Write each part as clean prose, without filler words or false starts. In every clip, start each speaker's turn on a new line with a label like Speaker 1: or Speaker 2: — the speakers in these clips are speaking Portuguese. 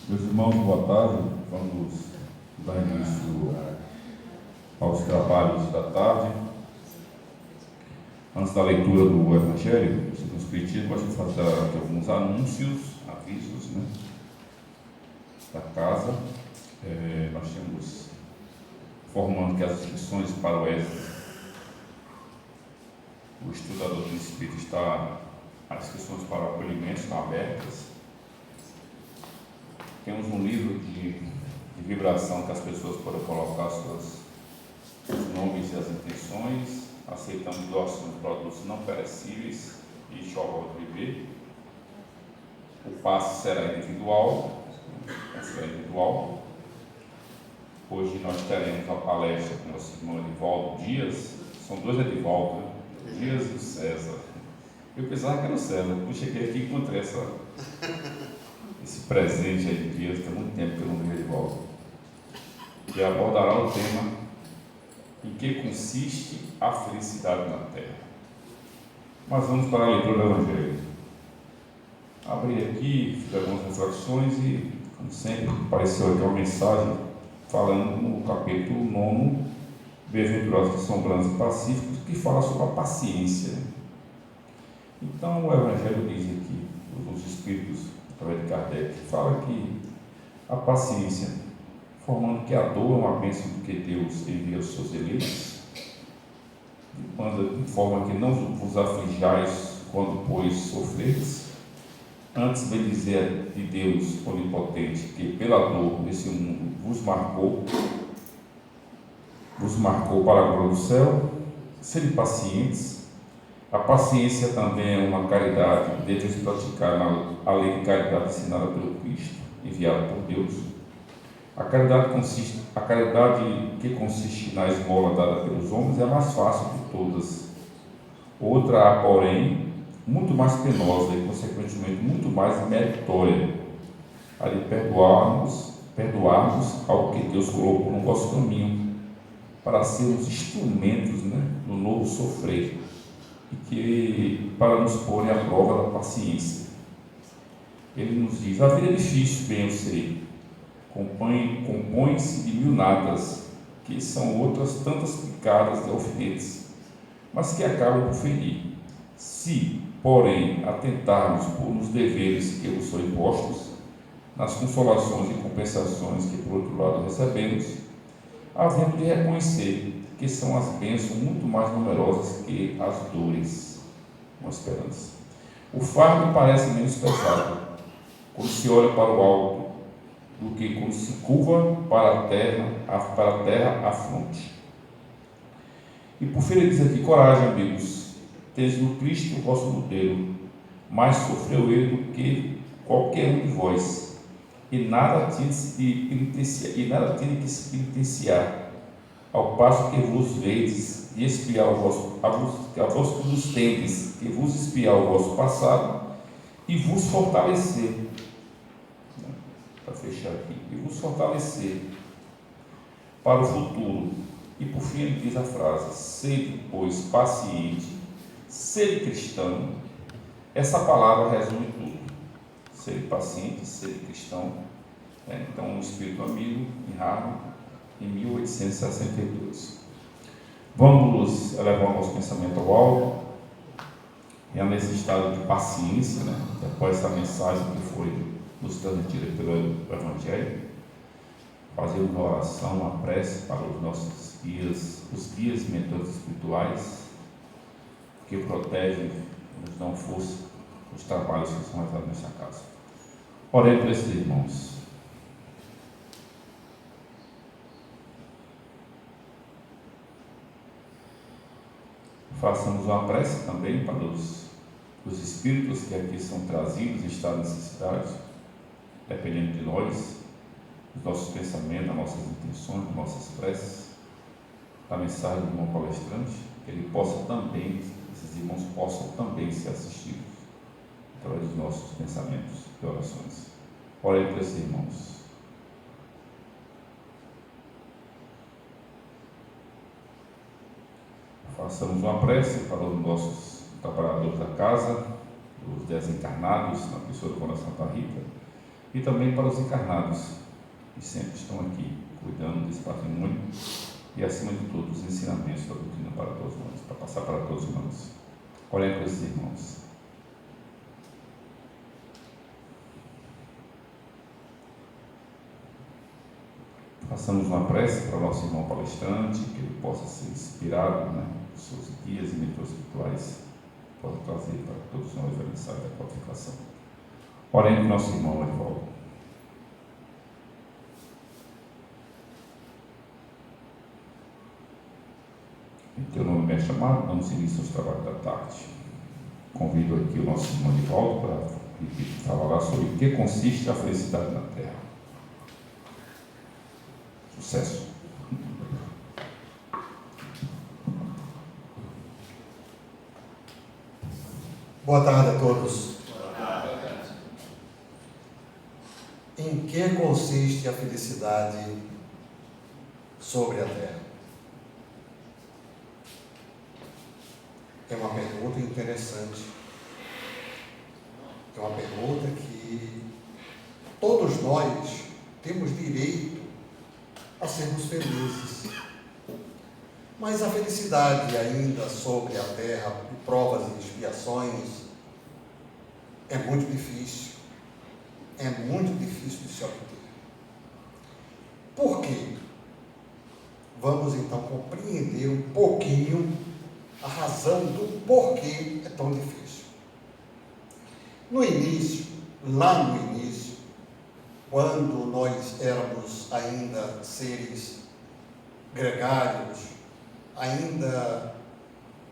Speaker 1: Meus irmãos, boa tarde. Vamos dar início aos trabalhos da tarde. Antes da leitura do Evangelho, segundo o Espiritismo, gosto de fazer aqui alguns anúncios, avisos, da casa. Nós temos formando que as inscrições para o ESA, o estudador do Espírito, as inscrições para o acolhimento estão abertas. Temos um livro de vibração que as pessoas podem colocar os nomes e as intenções. Aceitamos doações de produtos não perecíveis e enxoval de bebê. O passe será individual. Hoje nós teremos uma palestra com o nosso irmão Edivaldo Dias. São dois Edivaldo, né? Dias e o César. Eu pensava que era o César. Eu cheguei aqui e encontrei esse presente aí de Dias, que há muito tempo que eu não vi Edivaldo. Que abordará o tema: em que consiste a felicidade na Terra. Mas vamos para a leitura do Evangelho. Abri aqui, fiz algumas reflexões e, como sempre, apareceu aqui uma mensagem falando no capítulo 9, Bem-aventurados que são brandos e pacíficos, que fala sobre a paciência. Então, o Evangelho diz aqui, os Espíritos, através de Kardec, fala que a paciência, formando que a dor é uma bênção que Deus envia aos seus eleitos, de forma que não vos aflijais quando, pois, sofreis. Antes, bem dizer de Deus onipotente, que pela dor desse mundo vos marcou para a glória do céu. Sede pacientes. A paciência também é uma caridade, devemos praticar a lei de caridade ensinada pelo Cristo, enviado por Deus. A caridade que consiste na esmola dada pelos homens é a mais fácil de todas. Outra, porém, muito mais penosa e, consequentemente, muito mais meritória, a de perdoarmos ao que Deus colocou no vosso caminho, para sermos instrumentos do novo sofrer, e que para nos pôr à prova da paciência. Ele nos diz: a vida é difícil, bem eu sei, compõe-se de mil nadas, que são outras tantas picadas de alfinetes, mas que acabam por ferir. Se, porém, atentarmos nos deveres que vos são impostos, nas consolações e compensações que, por outro lado, recebemos, havemos de reconhecer que são as bênçãos muito mais numerosas que as dores. Uma esperança. O fardo parece menos pesado quando se olha para o alto do que quando se curva para a terra a fronte. E por fim ele diz aqui: coragem, amigos, tendes no Cristo o vosso modelo, mais sofreu ele do que qualquer um de vós, e nada tinha que se penitenciar, ao passo que vos vedes de espiar a vós que vos tendes, que vos espiar o vosso passado e vos fortalecer. Para fechar aqui, e vos fortalecer para o futuro. E por fim ele diz a frase: sede, pois, paciente, sede cristão. Essa palavra resume tudo: sede paciente, sede cristão. Então, um espírito amigo em Harvard, em 1862. Vamos elevar o nosso pensamento ao alto, e a necessidade de paciência, após essa mensagem que foi nos transmitida pelo Evangelho. Fazemos uma oração, uma prece para os nossos guias, os guias e mentores espirituais, que protegem e nos dão força nos trabalhos que são realizados nessa casa. Orei por esses irmãos. Façamos uma prece também para os espíritos que aqui são trazidos em estado de necessidade, dependendo de nós, dos nossos pensamentos, das nossas intenções, das nossas preces, da mensagem do irmão palestrante, que ele possa também, esses irmãos possam também ser assistidos através dos nossos pensamentos e orações. Orem por esses irmãos. Façamos uma prece para os nossos trabalhadores da casa, os desencarnados, na pessoa do Coração Santa Rita, e também para os encarnados, que sempre estão aqui, cuidando desse patrimônio e, acima de tudo, os ensinamentos da doutrina para todos nós, para passar para todos nós. Olhem para esses irmãos. Façamos uma prece para o nosso irmão palestrante, que ele possa ser inspirado, os seus guias e mentores espirituais, possa trazer para todos nós a mensagem da qualificação. Orem para o nosso irmão Evaldo. Em teu nome me é chamado, damos início aos trabalhos da tarde. Convido aqui o nosso irmão Evaldo para falar sobre o que consiste a felicidade na Terra. Sucesso.
Speaker 2: Boa tarde a todos. Boa tarde. Em que consiste a felicidade sobre a Terra? É uma pergunta interessante. É uma pergunta que todos nós temos direito a sermos felizes. Mas a felicidade ainda sobre a Terra, por provas e expiações, é muito difícil. É muito difícil de se obter. Por quê? Vamos então compreender um pouquinho a razão do porquê é tão difícil. No início, lá no início, quando nós éramos ainda seres gregários, ainda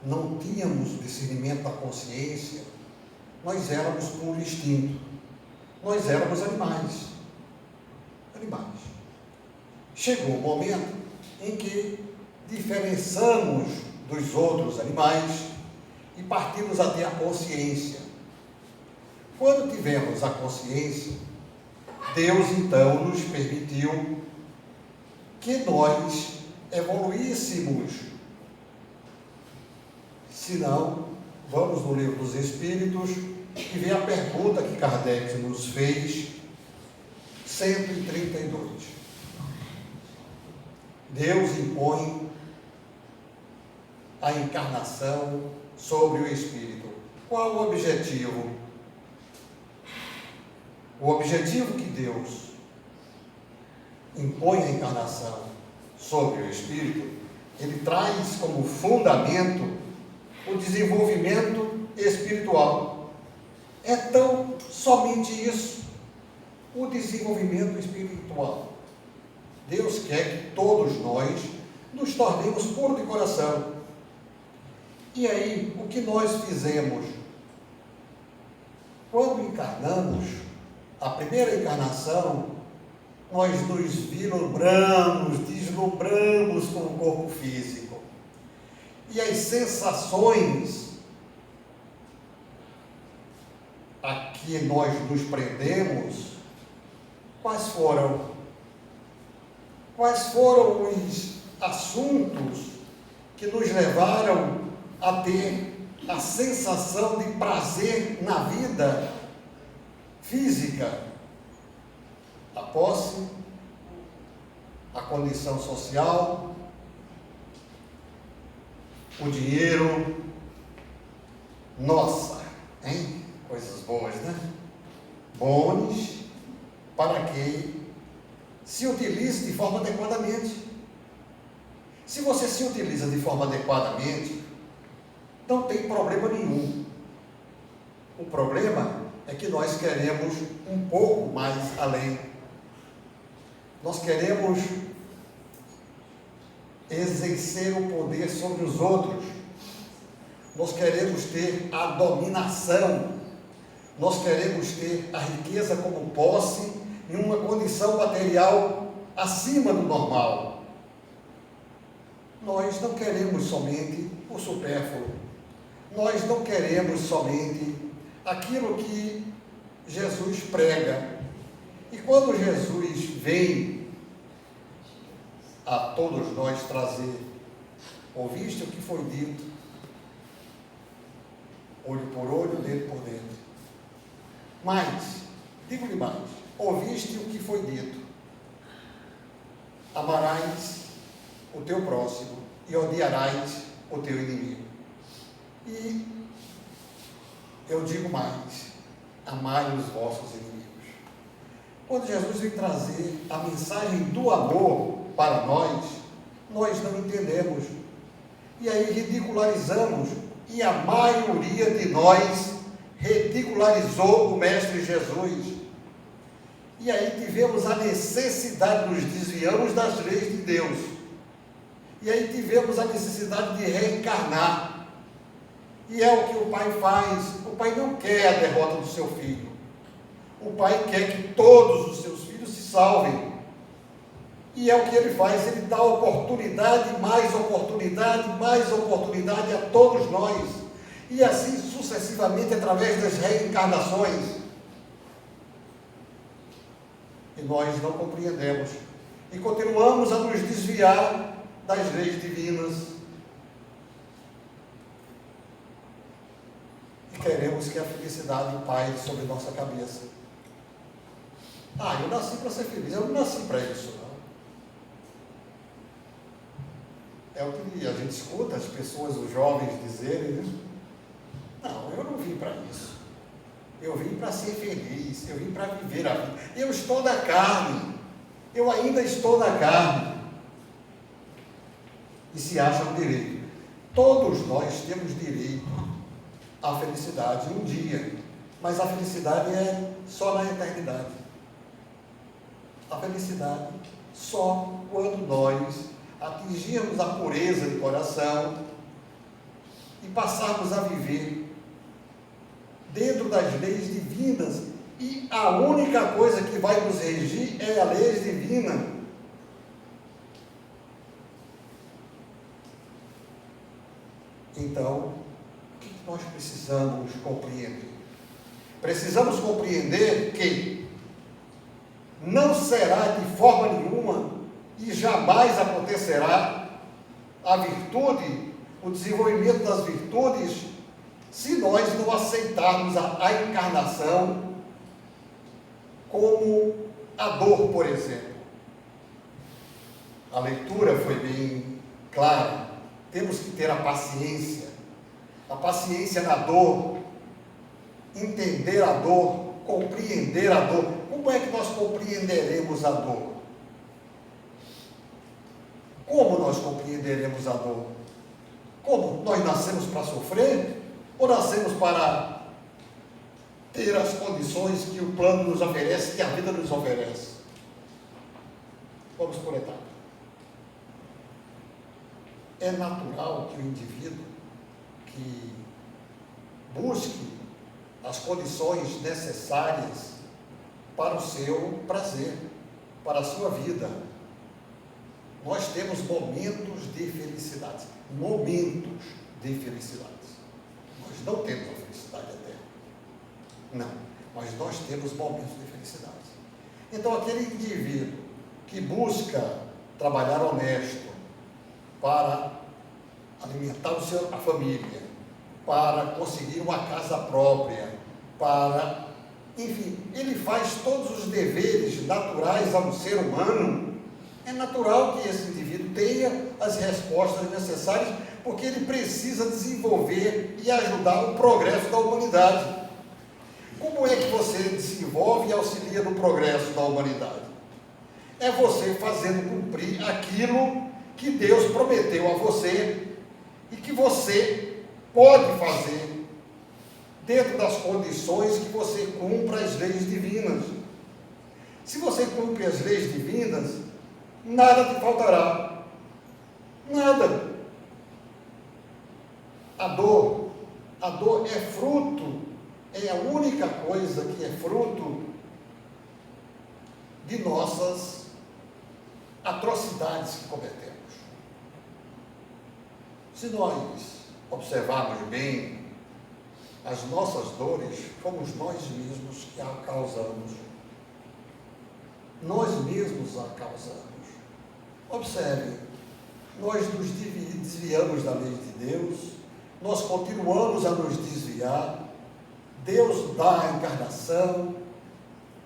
Speaker 2: não tínhamos discernimento da consciência, nós éramos por instinto, nós éramos animais. Chegou o momento em que diferenciamos dos outros animais e partimos a ter a consciência. Quando tivemos a consciência, Deus então nos permitiu que nós evoluíssemos. Se não, vamos no Livro dos Espíritos e ver a pergunta que Kardec nos fez, 132. Deus impõe a encarnação sobre o espírito. Qual o objetivo? O objetivo que Deus impõe a encarnação sobre o espírito, ele traz como fundamento o desenvolvimento espiritual. É tão somente isso, o desenvolvimento espiritual. Deus quer que todos nós nos tornemos puros de coração. E aí, o que nós fizemos? Quando encarnamos, a primeira encarnação, nós nos deslumbramos com o corpo físico. E as sensações a que nós nos prendemos, quais foram? Quais foram os assuntos que nos levaram a ter a sensação de prazer na vida física? A posse, a condição social, o dinheiro. Nossa, hein? Coisas boas, né? Bons para que se utilize de forma adequadamente. Se você se utiliza de forma adequadamente, não tem problema nenhum. O problema é que nós queremos um pouco mais além. Nós queremos exercer o poder sobre os outros. Nós queremos ter a dominação. Nós queremos ter a riqueza como posse em uma condição material acima do normal. Nós não queremos somente o supérfluo. Nós não queremos somente aquilo que Jesus prega. E quando Jesus vem a todos nós trazer, ouviste o que foi dito, olho por olho, dedo por dedo. Mas, digo-lhe mais, ouviste o que foi dito: amarás o teu próximo e odiarás o teu inimigo. E eu digo mais: amai os vossos inimigos. Quando Jesus vem trazer a mensagem do amor para nós não entendemos. E aí ridicularizamos, e a maioria de nós ridicularizou o Mestre Jesus. E aí tivemos a necessidade de nos desviarmos das leis de Deus. E aí tivemos a necessidade de reencarnar. E é o que o Pai faz. O Pai não quer a derrota do seu filho. O Pai quer que todos os seus filhos se salvem. E é o que Ele faz. Ele dá oportunidade a todos nós. E assim sucessivamente através das reencarnações. E nós não compreendemos. E continuamos a nos desviar das leis divinas. E queremos que a felicidade paire sobre nossa cabeça. Eu nasci para ser feliz. Eu não nasci para isso, não. É o que a gente escuta as pessoas, os jovens dizerem, né? Não, eu não vim para isso. Eu vim para ser feliz, eu vim para viver a vida. Eu estou na carne, eu ainda estou na carne. E se acham direito. Todos nós temos direito à felicidade um dia, mas a felicidade é só na eternidade. A felicidade só quando nós atingirmos a pureza de coração e passarmos a viver dentro das leis divinas, e a única coisa que vai nos regir é a lei divina. Então, o que nós precisamos compreender? Precisamos compreender que não será de forma nenhuma e jamais acontecerá a virtude, o desenvolvimento das virtudes, se nós não aceitarmos a encarnação como a dor, por exemplo. A leitura foi bem clara. Temos que ter a paciência na dor, entender a dor, compreender a dor. Como é que nós compreenderemos a dor? Como nós compreenderemos a dor? Como? Nós nascemos para sofrer? Ou nascemos para ter as condições que o plano nos oferece, que a vida nos oferece? Vamos por etapas. É natural que o indivíduo que busque as condições necessárias para o seu prazer, para a sua vida. Nós temos momentos de felicidade. Momentos de felicidade. Nós não temos a felicidade eterna. Não. Mas nós temos momentos de felicidade. Então, aquele indivíduo que busca trabalhar honesto para alimentar a família, para conseguir uma casa própria, enfim, ele faz todos os deveres naturais a um ser humano. É natural que esse indivíduo tenha as respostas necessárias, porque ele precisa desenvolver e ajudar o progresso da humanidade. Como é que você desenvolve e auxilia no progresso da humanidade? É você fazendo cumprir aquilo que Deus prometeu a você e que você pode fazer dentro das condições que você cumpra as leis divinas. Se você cumpre as leis divinas, nada te faltará. Nada. A dor é fruto, é a única coisa que é fruto de nossas atrocidades que cometemos. Se nós observarmos bem, as nossas dores fomos nós mesmos que a causamos. Nós mesmos a causamos. Observe, nós nos desviamos da lei de Deus, nós continuamos a nos desviar, Deus dá a encarnação,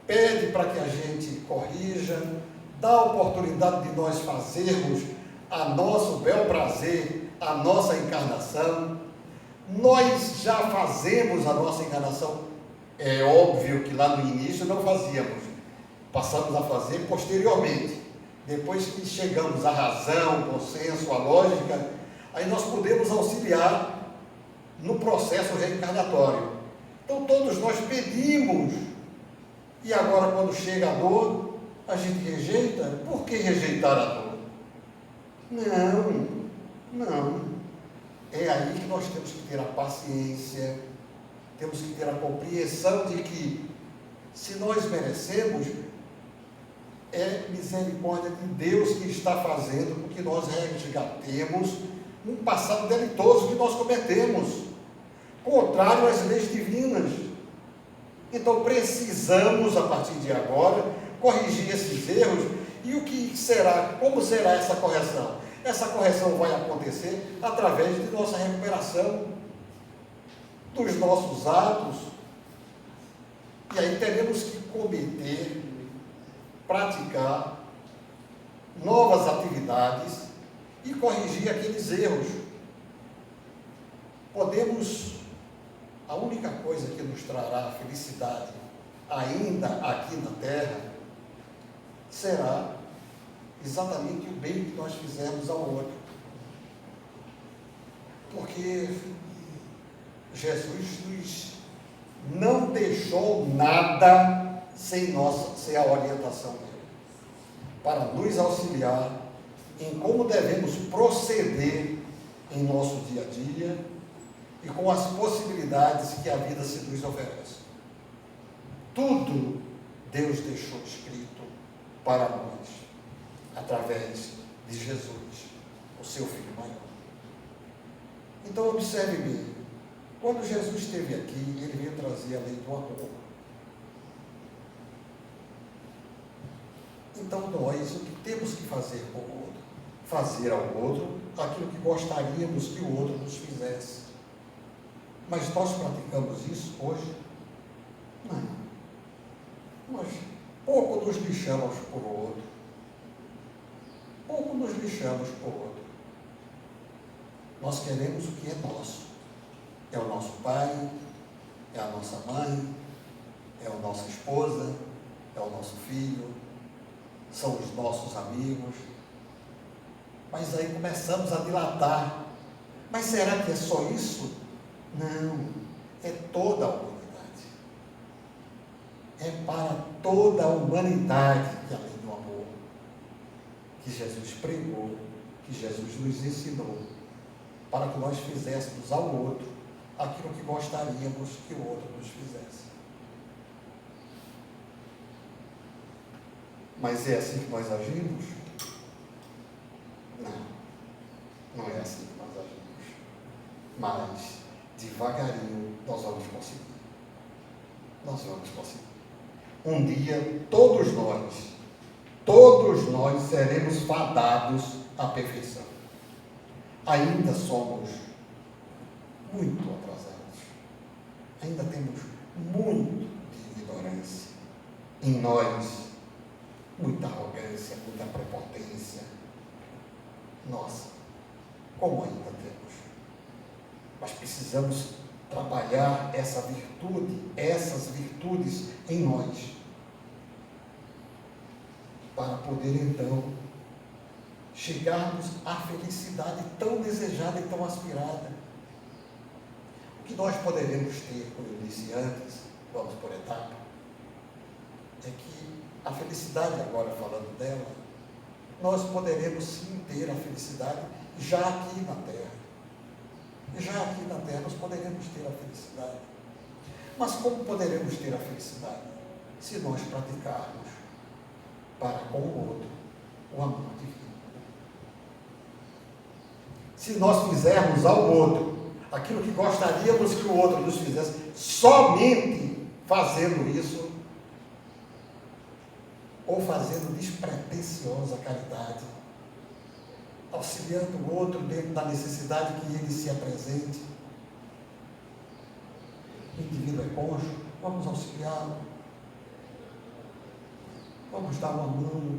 Speaker 2: pede para que a gente corrija, dá a oportunidade de nós fazermos a nosso bel prazer, a nossa encarnação. Nós já fazemos a nossa encarnação. É óbvio que lá no início não fazíamos, passamos a fazer posteriormente. Depois que chegamos à razão, ao consenso, à lógica, aí nós podemos auxiliar no processo reencarnatório. Então todos nós pedimos, e agora quando chega a dor, a gente rejeita. Por que rejeitar a dor? Não. É aí que nós temos que ter a paciência, temos que ter a compreensão de que, se nós merecemos, é misericórdia de Deus que está fazendo com que nós resgatemos um passado delitoso que nós cometemos, contrário às leis divinas. Então precisamos, a partir de agora, corrigir esses erros. E o que será, como será essa correção? Essa correção vai acontecer através de nossa recuperação dos nossos atos. E aí teremos que cometer, praticar novas atividades e corrigir aqueles erros. A única coisa que nos trará felicidade ainda aqui na Terra será exatamente o bem que nós fizemos ao outro. Porque Jesus nos não deixou nada sem a orientação dele, para nos auxiliar em como devemos proceder em nosso dia a dia e com as possibilidades que a vida se nos oferece. Tudo Deus deixou escrito para nós, através de Jesus, o seu Filho maior. Então observe bem, quando Jesus esteve aqui, ele veio trazer a lei do amor. Então nós, o que temos que fazer com o outro? Fazer ao outro aquilo que gostaríamos que o outro nos fizesse. Mas nós praticamos isso hoje? Não. Nós pouco nos lixamos por outro. Pouco nos lixamos por outro. Nós queremos o que é nosso. É o nosso pai, é a nossa mãe, é a nossa esposa, é o nosso filho, são os nossos amigos. Mas aí começamos a dilatar. Mas será que é só isso? Não, é toda a humanidade. É para toda a humanidade que a lei do amor, que Jesus pregou, que Jesus nos ensinou, para que nós fizéssemos ao outro aquilo que gostaríamos que o outro nos fizesse. Mas é assim que nós agimos? Não é assim que nós agimos. Mas devagarinho nós vamos conseguir. Nós vamos conseguir. Um dia, todos nós seremos fadados à perfeição. Ainda somos muito atrasados. Ainda temos muito de ignorância em nós, muita arrogância, muita prepotência. Nossa, como ainda temos. Mas precisamos trabalhar essas virtudes em nós, para poder então chegarmos à felicidade tão desejada e tão aspirada. O que nós poderemos ter, como eu disse antes, vamos por etapa, é que a felicidade, agora falando dela, nós poderemos sim ter a felicidade já aqui na Terra. Já aqui na Terra nós poderemos ter a felicidade. Mas como poderemos ter a felicidade? Se nós praticarmos para com o outro o amor divino. Se nós fizermos ao outro aquilo que gostaríamos que o outro nos fizesse, somente fazendo isso, ou fazendo despretensiosa caridade, auxiliando o outro dentro da necessidade que ele se apresente. O indivíduo é cônjuge, vamos auxiliá-lo. Vamos dar uma mão.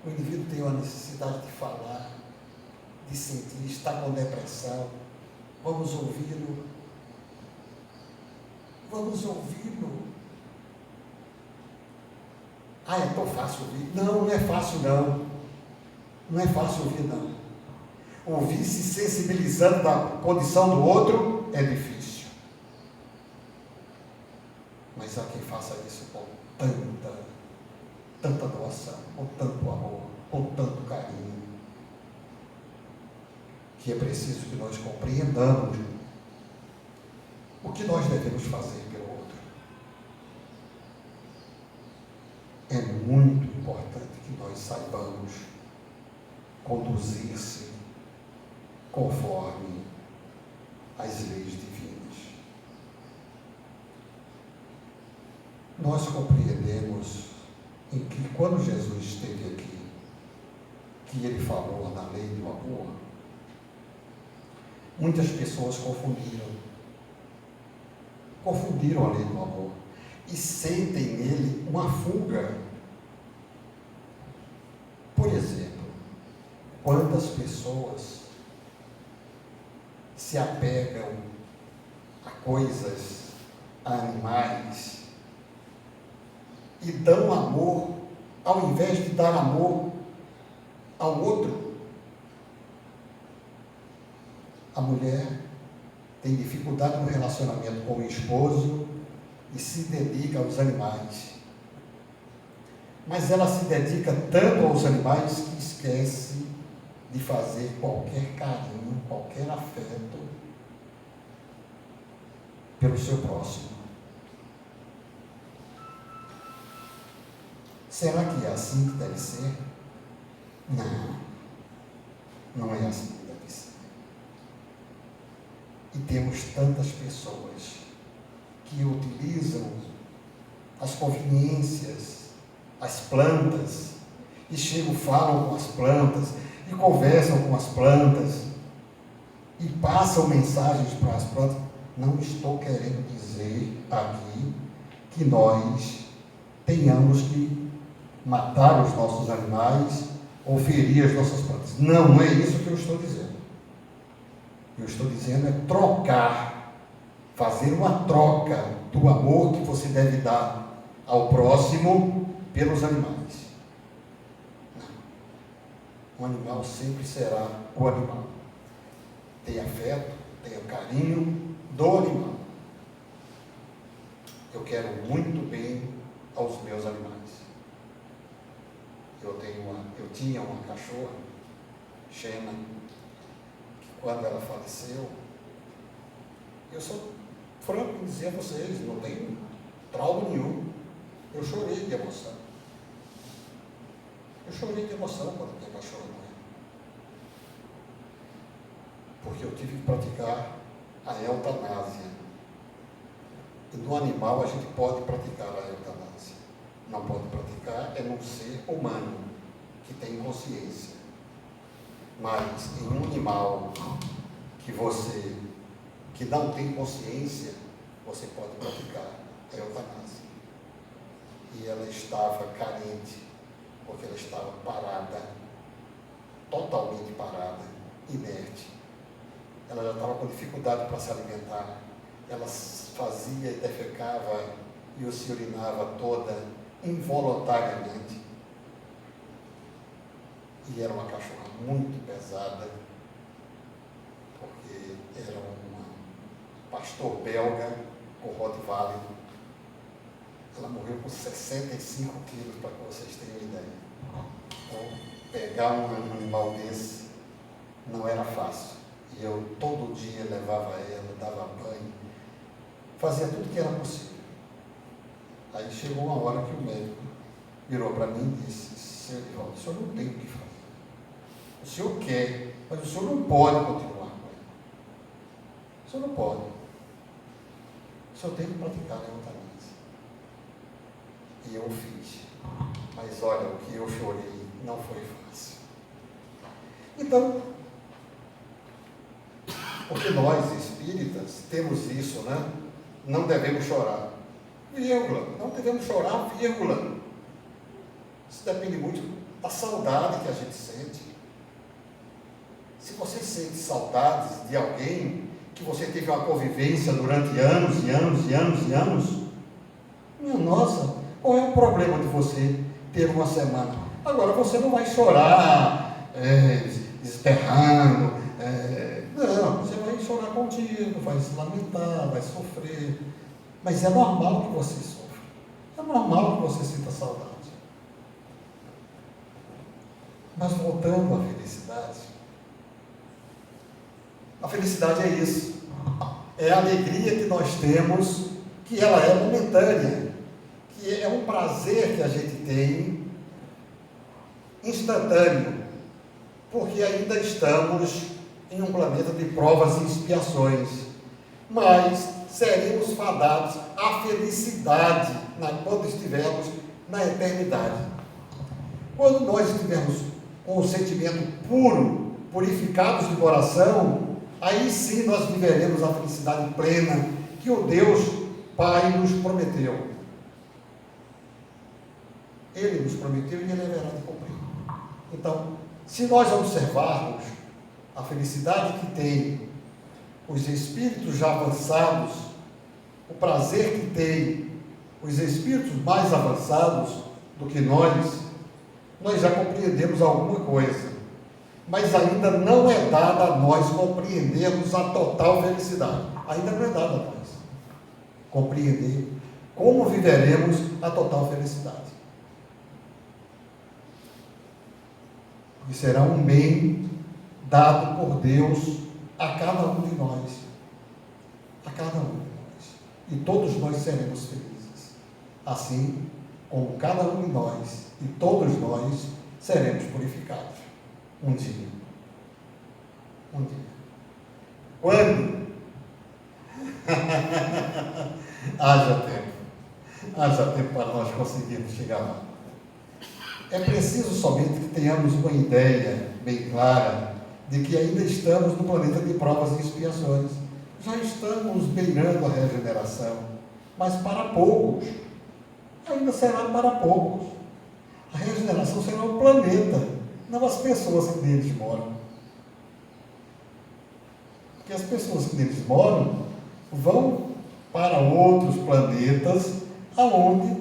Speaker 2: O indivíduo tem uma necessidade de falar, de sentir, está com depressão. Vamos ouvi-lo. Vamos ouvi-lo. Ah, é tão fácil ouvir. Não, não é fácil não. Não é fácil ouvir não. Ouvir se sensibilizando da condição do outro é difícil. Mas há quem faça isso com tanta doação, com tanto amor, com tanto carinho, que é preciso que nós compreendamos o que nós devemos fazer pelo outro. É muito importante que nós saibamos conduzir-se conforme as leis divinas. Nós compreendemos em que quando Jesus esteve aqui, que ele falou na lei do amor, muitas pessoas confundiram a lei do amor e sentem nele uma fuga. Por exemplo, quantas pessoas se apegam a coisas, a animais, e dão amor, ao invés de dar amor ao outro. A mulher tem dificuldade no relacionamento com o esposo e se dedica aos animais. Mas ela se dedica tanto aos animais que esquece de fazer qualquer carinho, qualquer afeto pelo seu próximo. Será que é assim que deve ser? Não, não é assim que deve ser. E temos tantas pessoas que utilizam as conveniências, as plantas, e chegam, falam com as plantas, e conversam com as plantas, e passam mensagens para as plantas. Não estou querendo dizer aqui que nós tenhamos que matar os nossos animais ou ferir as nossas plantas. Não é isso que eu estou dizendo. Eu estou dizendo é trocar, fazer uma troca do amor que você deve dar ao próximo pelos animais. Não. O animal sempre será o animal. Tenha afeto, tenha carinho do animal. Eu quero muito bem aos meus animais. Eu tinha uma cachorra, Xena, que quando ela faleceu, eu sou franco em dizer a vocês, não tenho trauma nenhum. Eu chorei de emoção. Eu chorei de emoção quando minha cachorra morreu. Porque eu tive que praticar a eutanásia. E no animal a gente pode praticar a eutanásia. Não pode praticar é num ser humano que tem consciência. Mas em um animal que não tem consciência, você pode praticar a eutanásia. E ela estava carente, porque ela estava parada, totalmente parada, inerte. Ela já estava com dificuldade para se alimentar. Ela fazia e defecava e se urinava toda involuntariamente. E era uma cachorra muito pesada, porque era um pastor belga com Rottweiler. Ela morreu com 65 quilos, para que vocês tenham ideia. Então, pegar um animal desse não era fácil. E eu todo dia levava ela, dava banho, fazia tudo que era possível. Aí chegou uma hora que o médico virou para mim e disse: Senhor Edivaldo, o senhor não tem o que fazer. O senhor quer, mas o senhor não pode continuar com ele. O senhor não pode. O senhor tem que praticar a eutanásia. E eu fiz. Mas olha, o que eu chorei não foi fácil. Então, porque nós espíritas temos isso, né? Não devemos chorar. vírgula. Não devemos chorar, vírgula. Isso depende muito da saudade que a gente sente. Se você sente saudades de alguém que você teve uma convivência durante anos e anos e anos e anos, minha nossa, qual é o problema de você ter uma semana? Agora, você não vai chorar, esperrando, não, você vai chorar contigo, vai se lamentar, vai sofrer, mas é normal que você sofra, é normal que você sinta saudade. Mas voltando à felicidade é isso, é a alegria que nós temos, que ela é momentânea, que é um prazer que a gente tem, instantâneo, porque ainda estamos em um planeta de provas e expiações, mas seremos fadados à felicidade quando estivermos na eternidade. Quando nós estivermos com o sentimento puro, purificados de coração, aí sim nós viveremos a felicidade plena que o Deus Pai nos prometeu. Ele nos prometeu e Ele haverá de cumprir. Então, se nós observarmos a felicidade que tem os espíritos já avançados, o prazer que tem os espíritos mais avançados do que nós já compreendemos alguma coisa, mas ainda não é dada a nós compreendermos a total felicidade. Ainda não é dada a nós compreender como viveremos a total felicidade. E será um bem dado por Deus a cada um de nós. A cada um de nós. E todos nós seremos felizes. Assim como cada um de nós e todos nós seremos purificados. Um dia. Um dia. Quando? Haja tempo. Haja tempo para nós conseguirmos chegar lá. É preciso somente que tenhamos uma ideia bem clara de que ainda estamos no planeta de provas e expiações. Já estamos beirando a regeneração, mas para poucos. Ainda será para poucos. A regeneração será o planeta, não as pessoas que neles moram. Porque as pessoas que neles moram vão para outros planetas, aonde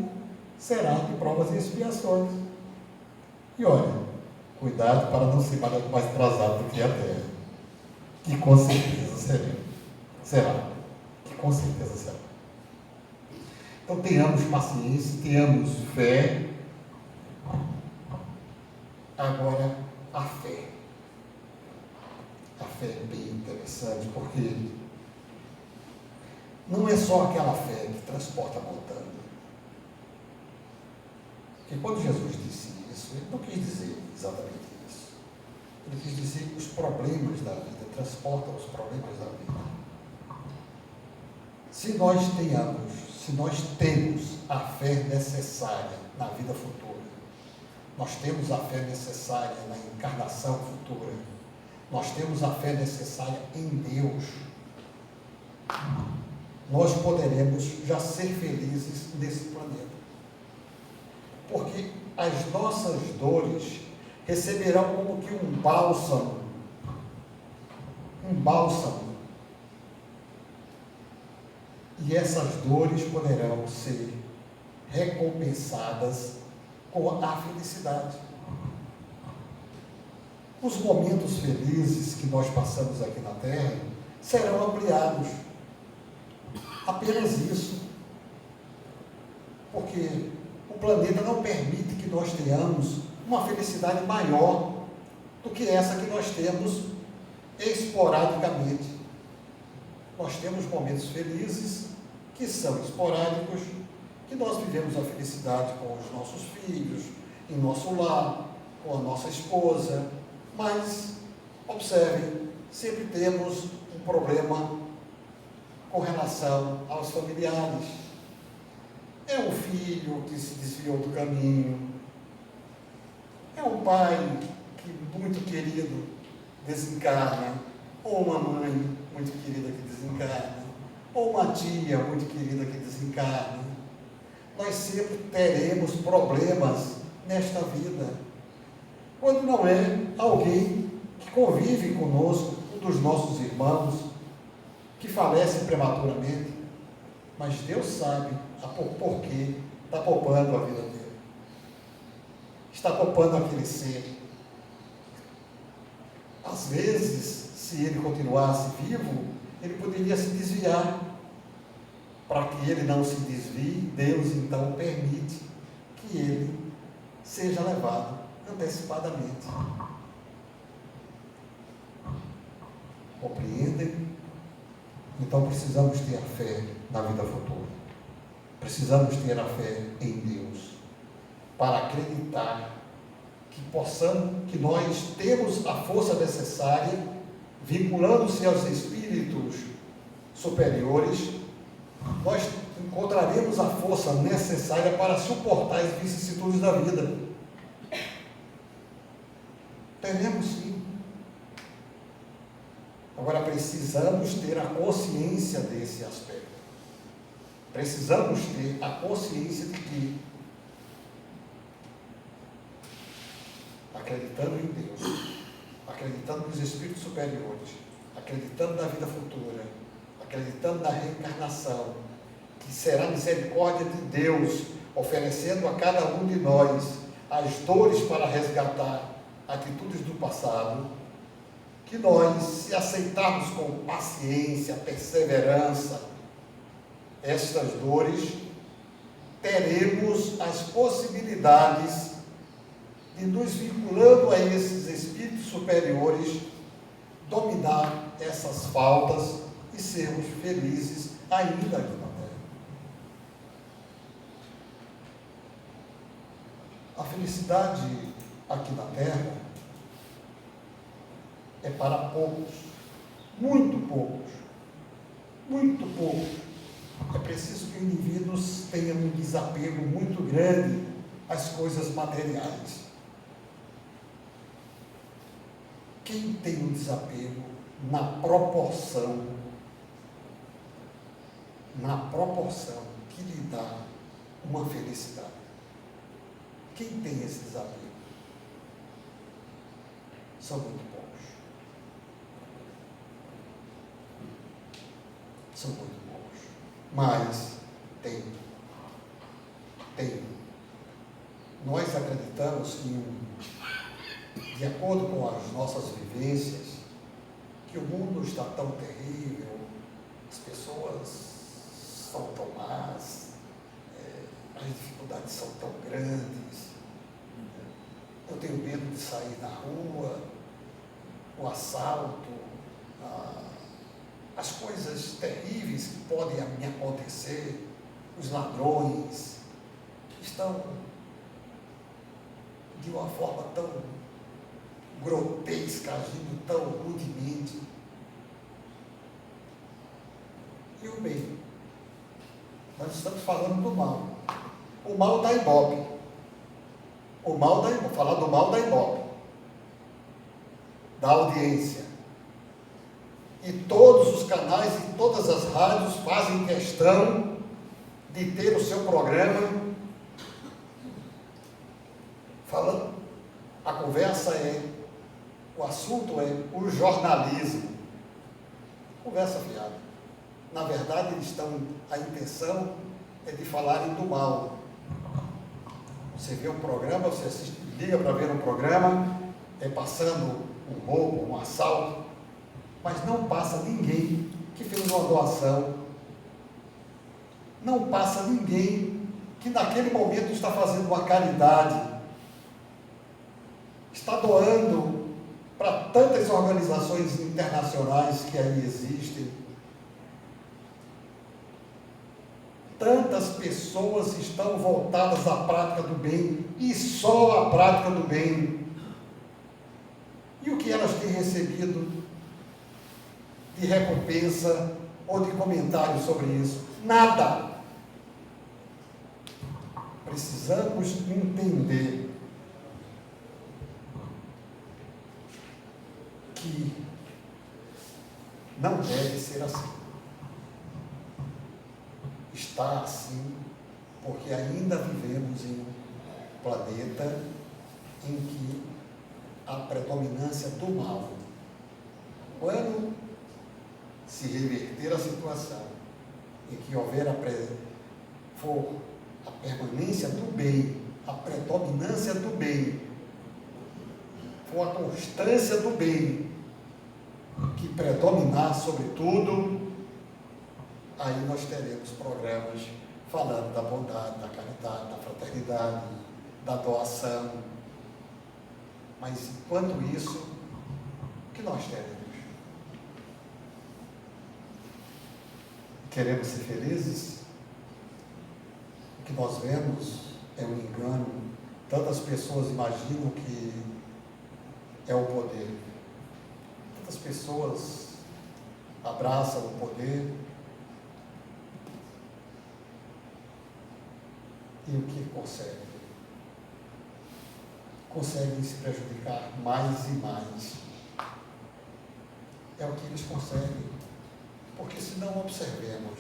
Speaker 2: será de provas e expiações. E olha, cuidado para não ser mais atrasado do que a Terra, que com certeza será. Que com certeza será. Então tenhamos paciência, tenhamos fé. Agora, a fé. A fé é bem interessante, porque não é só aquela fé que transporta a montanha. Porque quando Jesus disse isso, ele não quis dizer exatamente isso. Ele quis dizer os problemas da vida, transporta os problemas da vida. Se nós temos a fé necessária na vida futura, nós temos a fé necessária na encarnação futura, nós temos a fé necessária em Deus, nós poderemos já ser felizes nesse planeta. Porque as nossas dores receberão como que um bálsamo, e essas dores poderão ser recompensadas com a felicidade. Os momentos felizes que nós passamos aqui na Terra serão ampliados. Apenas isso. Porque o planeta não permite que nós tenhamos uma felicidade maior do que essa que nós temos esporadicamente. Nós temos momentos felizes que são esporádicos, que nós vivemos a felicidade com os nossos filhos, em nosso lar, com a nossa esposa, mas, observem, sempre temos um problema com relação aos familiares. É um filho que se desviou do caminho, é um pai que muito querido desencarna, ou uma mãe muito querida que desencarna, ou uma tia muito querida que desencarna. nós sempre teremos problemas nesta vida. Quando não é alguém que convive conosco, um dos nossos irmãos, que falece prematuramente, mas Deus sabe por que está poupando a vida dele. Está poupando aquele ser. Às vezes, se ele continuasse vivo, ele poderia se desviar. Para que ele não se desvie, Deus então permite que ele seja levado antecipadamente. Compreendem? Então precisamos ter a fé na vida futura. Precisamos ter a fé em Deus para acreditar que nós temos a força necessária, vinculando-se aos espíritos superiores, nós encontraremos a força necessária para suportar as vicissitudes da vida. Teremos sim. Agora precisamos ter a consciência desse aspecto. Precisamos ter a consciência de que, acreditando em Deus, acreditando nos espíritos superiores, acreditando na vida futura, acreditando na reencarnação, que será a misericórdia de Deus, oferecendo a cada um de nós as dores para resgatar atitudes do passado, que nós, se aceitarmos com paciência, perseverança, estas dores, teremos as possibilidades de nos vinculando a esses espíritos superiores, dominar essas faltas e sermos felizes ainda aqui na Terra. A felicidade aqui na Terra é para poucos, muito poucos, muito poucos. É preciso que o indivíduo tenha um desapego muito grande às coisas materiais. Quem tem um desapego na proporção que lhe dá uma felicidade? Quem tem esse desapego? São muito poucos. São muito poucos. Mas tem. Nós acreditamos que, de acordo com as nossas vivências, que o mundo está tão terrível, as pessoas são tão más, as dificuldades são tão grandes, eu tenho medo de sair na rua, o assalto, as coisas terríveis que podem me acontecer, os ladrões, estão de uma forma tão grotesca, agindo tão rudemente. E o bem? Nós estamos falando do mal. O mal dá ibope. Falar do mal dá ibope. Da audiência. E todos os canais e todas as rádios fazem questão de ter o seu programa falando. A conversa o assunto é o jornalismo. Conversa fiada. Na verdade, a intenção é de falarem do mal. Você vê um programa, você liga para ver um programa, passando um roubo, um assalto, mas não passa ninguém que fez uma doação. Não passa ninguém que naquele momento está fazendo uma caridade, está doando para tantas organizações internacionais que aí existem. Tantas pessoas estão voltadas à prática do bem, e só à prática do bem. E o que elas têm recebido de recompensa ou de comentário sobre isso? Nada. Precisamos entender que não deve ser assim. Está assim porque ainda vivemos em um planeta em que há predominância do mal. Quando se reverter a situação em que houver for a permanência do bem, a predominância do bem, for a constância do bem que predominar sobre tudo, aí nós teremos programas falando da bondade, da caridade, da fraternidade, da doação. Mas enquanto isso, o que nós teremos? Queremos ser felizes? O que nós vemos é um engano. Tantas pessoas imaginam que é o poder. Tantas pessoas abraçam o poder. E o que conseguem? Conseguem se prejudicar mais e mais. É o que eles conseguem. Porque se não observemos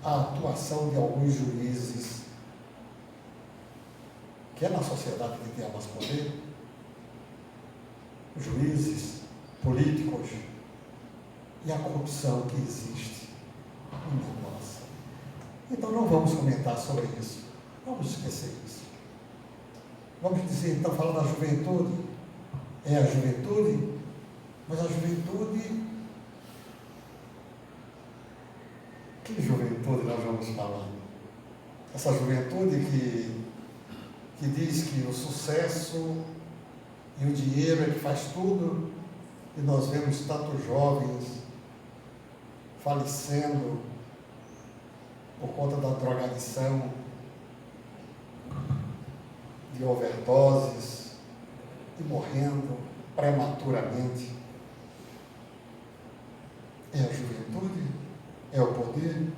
Speaker 2: a atuação de alguns juízes, que é na sociedade que tem mais poder, juízes, políticos, e a corrupção que existe, nossa. Então não vamos comentar sobre isso, vamos esquecer isso. Vamos dizer, então, falando da juventude, é a juventude, mas a juventude, que juventude nós vamos falar? Essa juventude que diz que o sucesso e o dinheiro é que faz tudo, e nós vemos tantos jovens falecendo por conta da drogadição, de overdoses, e morrendo prematuramente. É a juventude? É o poder?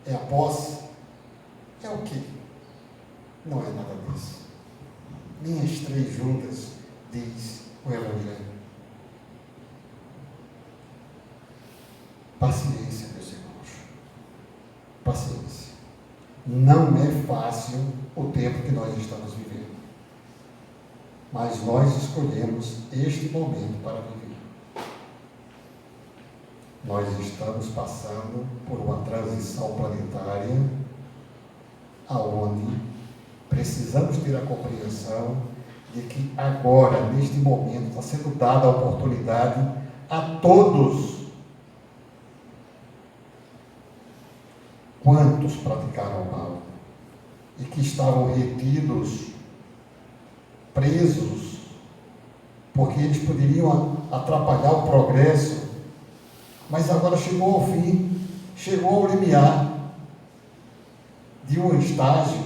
Speaker 2: É a posse? É o quê? Não é nada disso. Nem as três juntas, diz o Evangelho. Paciência, meus irmãos. Paciência. Não é fácil o tempo que nós estamos vivendo. Mas nós escolhemos este momento para viver. Nós estamos passando por uma transição planetária aonde precisamos ter a compreensão de que agora, neste momento, está sendo dada a oportunidade a todos. Quantos praticaram o mal e que estavam retidos, presos, porque eles poderiam atrapalhar o progresso, mas agora chegou ao fim, chegou ao limiar de um estágio.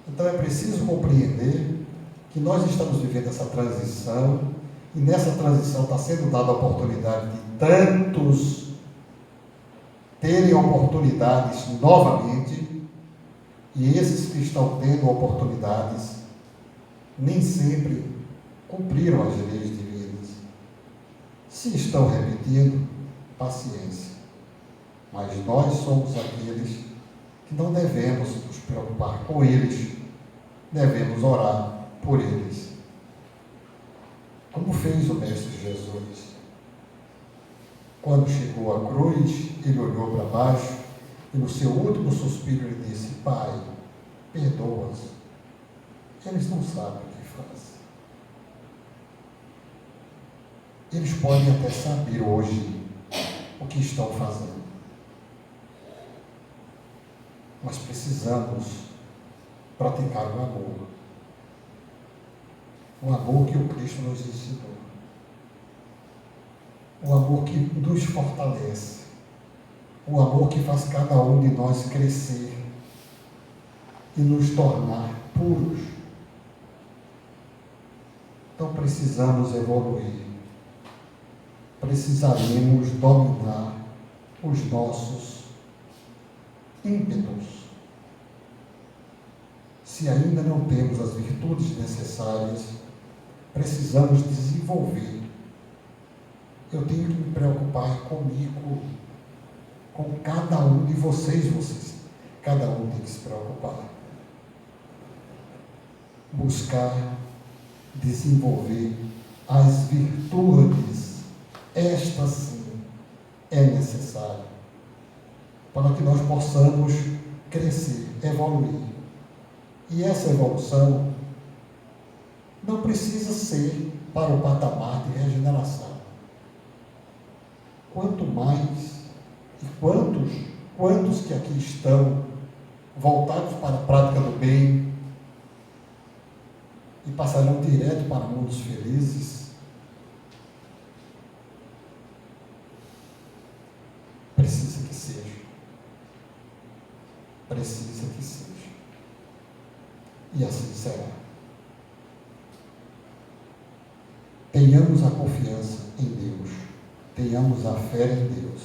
Speaker 2: Então é preciso compreender que nós estamos vivendo essa transição, e nessa transição está sendo dada a oportunidade de tantos terem oportunidades novamente, e esses que estão tendo oportunidades nem sempre cumpriram as leis divinas. Se estão repetindo, paciência. Mas nós somos aqueles que não devemos nos preocupar com eles, devemos orar por eles. Como fez o Mestre Jesus. Quando chegou à cruz, ele olhou para baixo e no seu último suspiro ele disse: Pai, perdoa-os. Eles não sabem o que fazem. Eles podem até saber hoje o que estão fazendo. Mas precisamos praticar o amor. O amor que o Cristo nos ensinou. O amor que nos fortalece. O amor que faz cada um de nós crescer e nos tornar puros. Então precisamos evoluir. Precisaremos dominar os nossos ímpetos. Se ainda não temos as virtudes necessárias, precisamos desenvolver. Eu tenho que me preocupar comigo, com cada um de vocês.
Speaker 3: cada um tem que se preocupar. Buscar desenvolver as virtudes, esta sim é necessário, para que nós possamos crescer, evoluir. E essa evolução não precisa ser para o patamar de regeneração. Quanto mais e quantos que aqui estão voltados para a prática do bem e passarão direto para mundos felizes, precisa que seja. Precisa que seja. E assim será. Tenhamos a confiança em Deus, tenhamos a fé em Deus,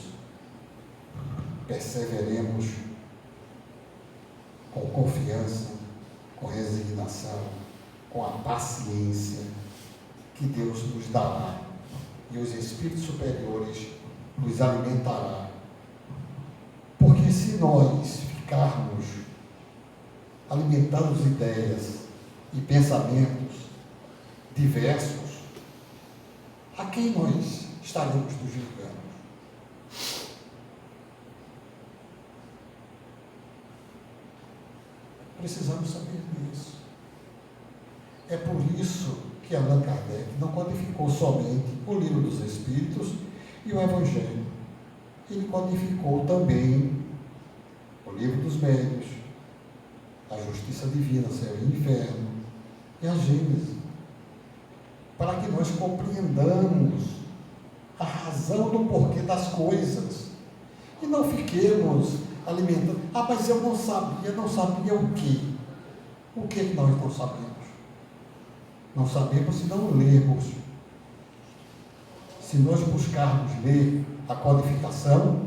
Speaker 3: perseveremos com confiança, com resignação, com a paciência que Deus nos dará e os Espíritos superiores nos alimentará. Porque se nós ficarmos alimentando ideias e pensamentos diversos, a quem nós estaremos nos julgando? Precisamos saber disso. É por isso que Allan Kardec não codificou somente o Livro dos Espíritos e o Evangelho. Ele codificou também o Livro dos Médiuns, a Justiça Divina, Céu e Inferno, e a Gênese, para que nós compreendamos a razão do porquê das coisas e não fiquemos alimentando. Ah, mas eu não sabia o quê? O que nós não sabemos? Não sabemos se não lermos. Se nós buscarmos ler a codificação,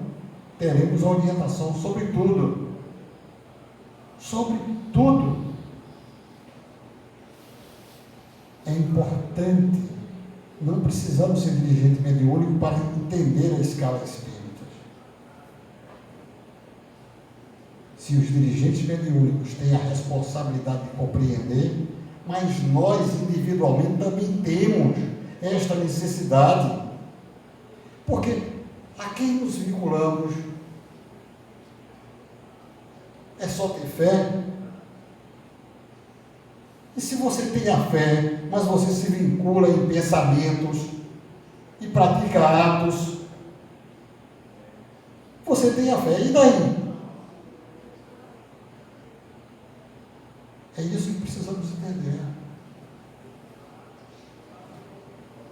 Speaker 3: teremos orientação sobre tudo. Sobre tudo. É importante, não precisamos ser dirigente mediúnico para entender a escala espírita. Se os dirigentes mediúnicos têm a responsabilidade de compreender, mas nós individualmente também temos esta necessidade. Porque a quem nos vinculamos? É só ter fé? E se você tem a fé, mas você se vincula em pensamentos e pratica atos, você tem a fé, e daí? É isso que precisamos entender.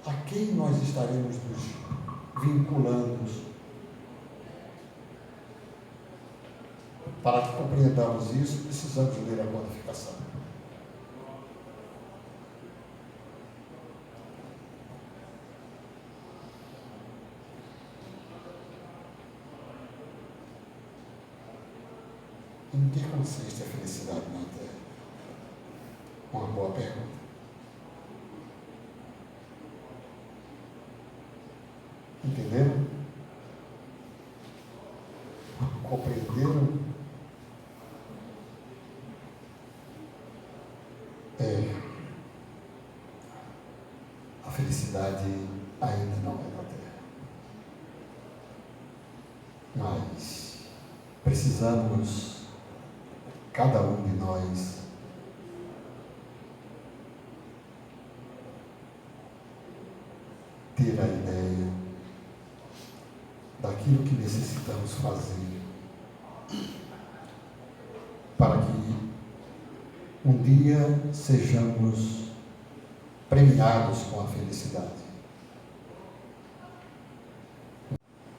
Speaker 3: A quem nós estaremos nos vinculando? Para que compreendamos isso, precisamos ler a codificação. Em que consiste a felicidade na Terra? Uma boa pergunta. Entenderam? Compreenderam? A felicidade ainda não é na Terra. Mas precisamos, cada um de nós, ter a ideia daquilo que necessitamos fazer para que um dia sejamos premiados com a felicidade.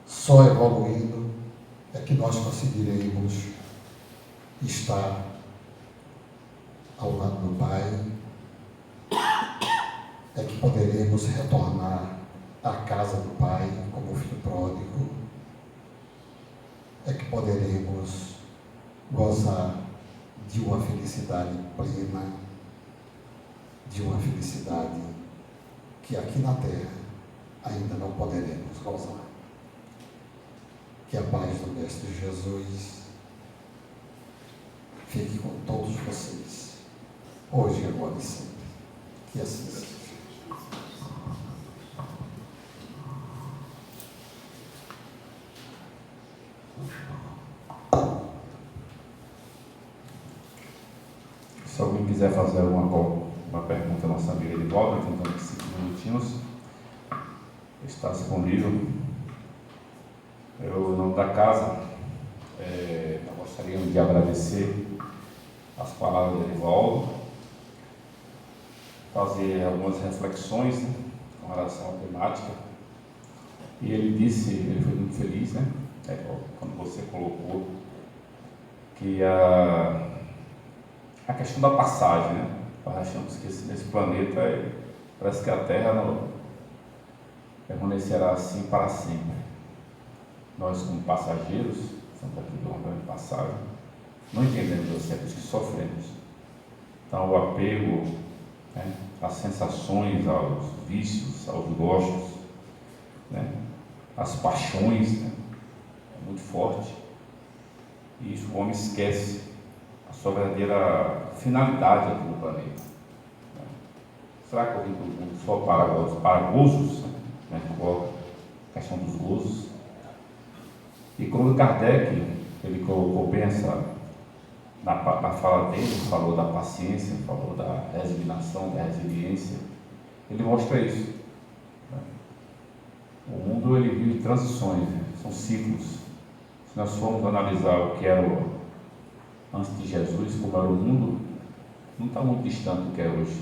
Speaker 3: Só evoluindo é que nós conseguiremos estar ao lado do Pai, é que poderemos retornar à casa do Pai como filho pródigo, é que poderemos gozar de uma felicidade plena, de uma felicidade que aqui na Terra ainda não poderemos gozar. Que a paz do Mestre Jesus fique com todos vocês, hoje, agora e sempre. Que assim seja.
Speaker 1: Se alguém quiser fazer uma pergunta à nossa amiga de volta, tentando 5 minutinhos, está disponível. Eu, em nome da casa, nós gostaríamos de agradecer as palavras de Edivaldo, fazer algumas reflexões, né, com relação à temática. E ele disse, ele foi muito feliz, né, quando você colocou que a questão da passagem, né? Nós achamos que nesse planeta parece que a Terra não permanecerá assim para sempre. Nós, como passageiros, estamos aqui de uma grande passagem, não entendemos os tempos que sofremos. Então, o apego, né, às sensações, aos vícios, aos gostos, né, às paixões, né, é muito forte. E isso o homem esquece a sua verdadeira finalidade aqui no planeta. Será que eu vim para o mundo só para gozos? Né? A questão dos gozos. E quando Kardec, ele colocou bem na fala dele, falou da paciência, falou da resignação, da resiliência, ele mostra isso. Né? O mundo, ele vive transições, né? São ciclos. Se nós formos analisar o que era antes de Jesus, como era o mundo, não está muito distante do que é hoje.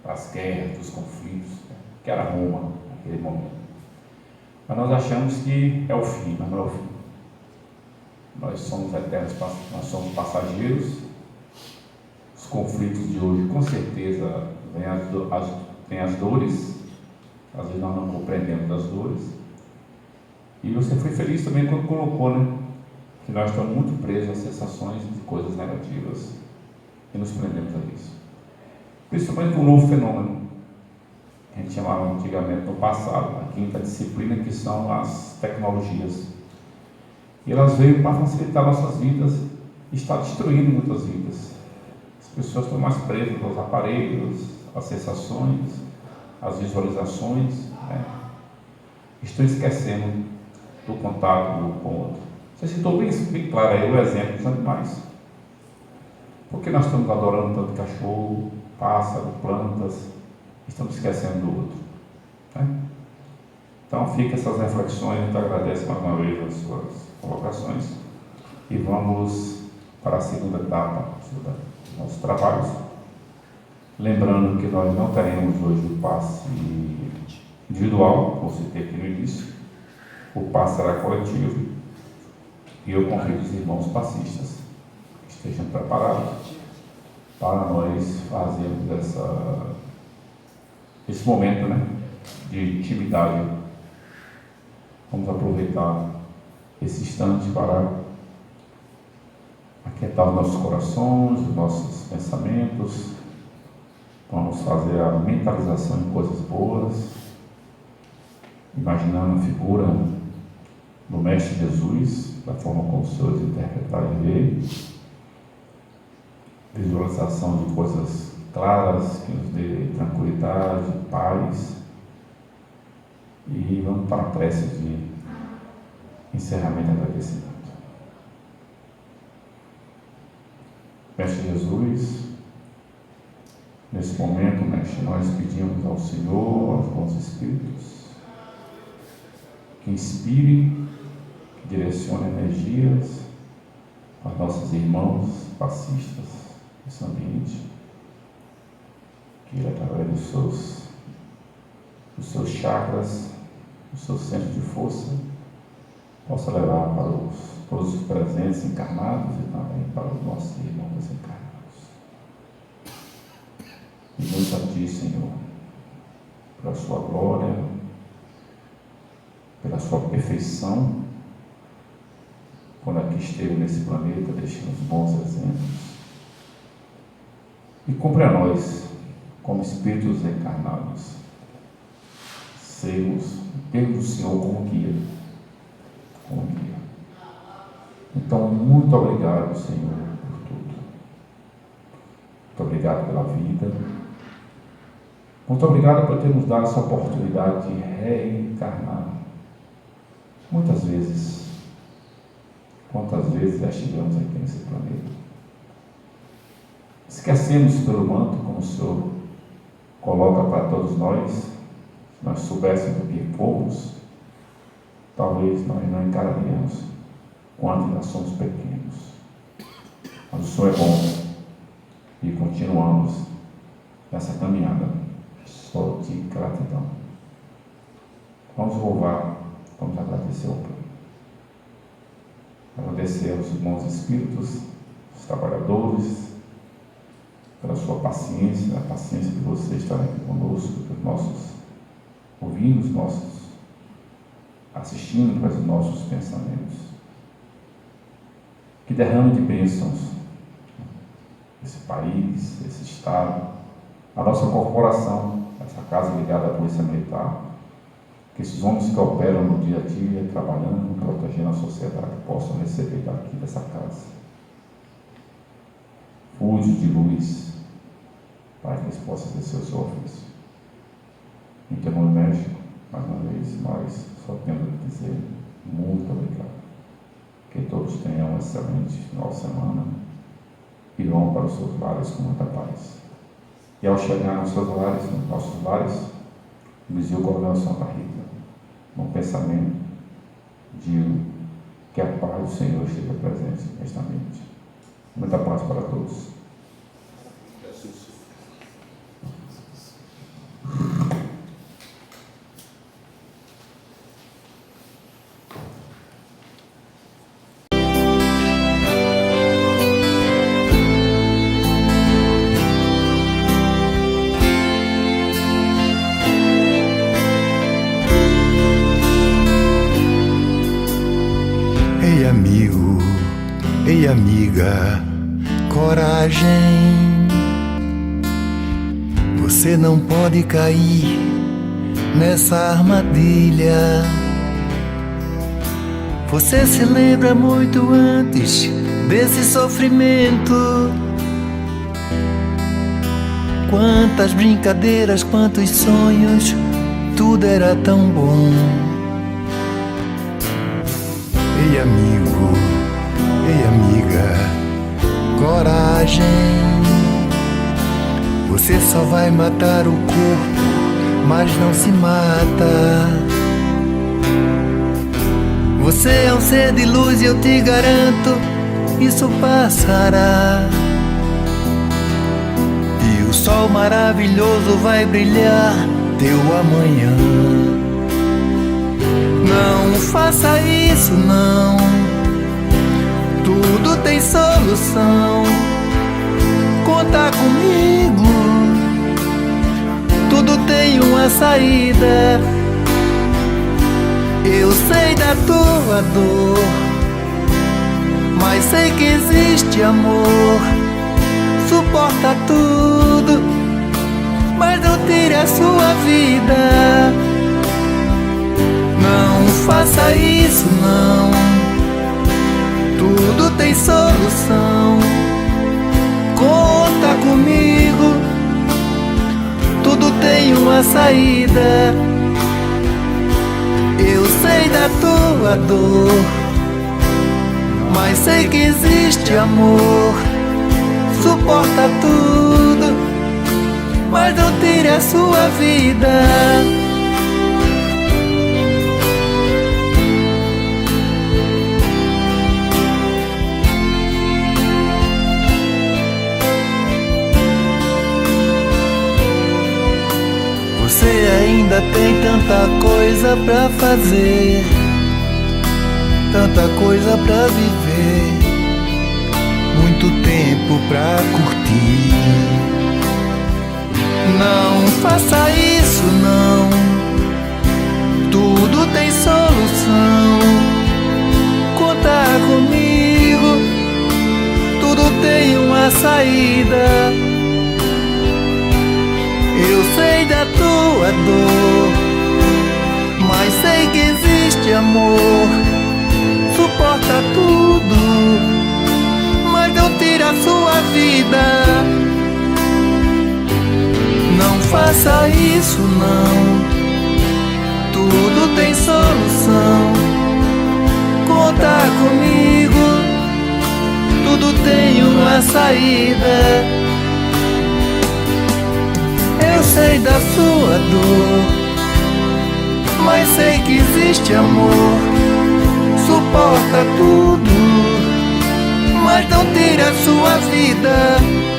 Speaker 1: As guerras, dos conflitos, né? Que era Roma naquele momento. Mas nós achamos que é o fim, mas não é o fim. Nós somos eternos, nós somos passageiros. Os conflitos de hoje, com certeza, vêm as dores. Às vezes nós não compreendemos as dores. E você foi feliz também quando colocou, né, que nós estamos muito presos às sensações de coisas negativas e nos prendemos a isso. Principalmente com um novo fenômeno, que a gente chamava antigamente no passado, a quinta disciplina, que são as tecnologias. E elas veio para facilitar nossas vidas e está destruindo muitas vidas. As pessoas estão mais presas aos aparelhos, às sensações, às visualizações, né? Estão esquecendo do contato um com o outro. Você citou bem claro aí o exemplo dos animais. Por que nós estamos adorando tanto cachorro, pássaro, plantas, estamos esquecendo do outro? Né? Então, fica essas reflexões, a gente agradece mais uma vez as suas colocações e vamos para a segunda etapa dos nossos trabalhos. Lembrando que nós não teremos hoje o passe individual, como citei aqui no início, o passe será coletivo e eu convido os irmãos passistas que estejam preparados para nós fazermos esse momento, né, de intimidade. Vamos aproveitar esse instante para aquietar os nossos corações, os nossos pensamentos. Vamos fazer a mentalização de coisas boas, imaginando a figura do Mestre Jesus, da forma como os senhores interpretaram ele. Visualização de coisas claras, que nos dê tranquilidade, paz. E vamos para a prece de encerramento e agradecimento. Mestre Jesus, nesse momento, Mestre, nós pedimos ao Senhor, aos bons Espíritos, que inspire, que direcione energias aos nossos irmãos passistas nesse ambiente, que através dos seus chakras, dos seus centros de força, possa levar para todos os presentes encarnados e também para os nossos irmãos desencarnados. E muito a Ti, Senhor, pela Sua glória, pela Sua perfeição, quando aqui esteve nesse planeta, deixando os bons exemplos. E cumpre a nós, como espíritos encarnados, sermos pelo do Senhor como guia. Como guia. Então, muito obrigado, Senhor, por tudo. obrigado pela vida. Muito obrigado por ter nos dado essa oportunidade de reencarnar. Muitas vezes, quantas vezes já estivemos aqui nesse planeta? Esquecemos pelo manto, como o Senhor coloca para todos nós. Se nós soubéssemos do que fomos, talvez nós não encararíamos quando ainda somos pequenos. Mas o Senhor é bom e continuamos nessa caminhada só de gratidão. Vamos louvar, vamos agradecer ao Pai. Agradecer aos irmãos espíritos, os trabalhadores, pela sua paciência, a paciência de vocês estarem aqui conosco, pelos nossos ouvindo, os nossos assistindo para os nossos pensamentos. Que derrame de bênçãos esse país, esse estado, a nossa corporação, essa casa ligada à Polícia Militar, que esses homens que operam no dia a dia, trabalhando, protegendo a sociedade, possam receber daqui dessa casa fuzes de luz, para que eles possam exercer o seu ofício. Em termos médicos, mais uma vez, nós só temos que dizer muito obrigado. Que todos tenham um excelente final de semana e vão para os seus lares com muita paz. E ao chegar nos seus lares, nos nossos lares, dizia o Coronel Santa Rita, num pensamento, digo que a paz do Senhor esteja presente nesta mente. Muita paz para todos.
Speaker 4: Ei amigo, ei amiga, coragem. Você não pode cair nessa armadilha. Você se lembra muito antes desse sofrimento. Quantas brincadeiras, quantos sonhos, tudo era tão bom. Ei amigo, ei amiga, coragem. Você só vai matar o corpo, mas não se mata. Você é um ser de luz e eu te garanto, isso passará. E o sol maravilhoso vai brilhar teu amanhã. Não faça isso não, tudo tem solução. Conta comigo, tudo tem uma saída. Eu sei da tua dor, mas sei que existe amor. Suporta tudo, mas não tire a sua vida. Não faça isso não, tudo tem solução. Conta comigo, tudo tem uma saída. Eu sei da tua dor, mas sei que existe amor. Suporta tudo, mas não tire a sua vida. Você ainda tem tanta coisa pra fazer, tanta coisa pra viver, muito tempo pra curtir. Não faça isso não, tudo tem solução. Conta comigo, tudo tem uma saída. Eu sei da tua dor, mas sei que existe amor. Suporta tudo, mas não tira a sua vida. faça isso não, tudo tem solução. Conta comigo, tudo tem uma saída. Eu sei da sua dor, mas sei que existe amor. Suporta tudo, mas não tire a sua vida.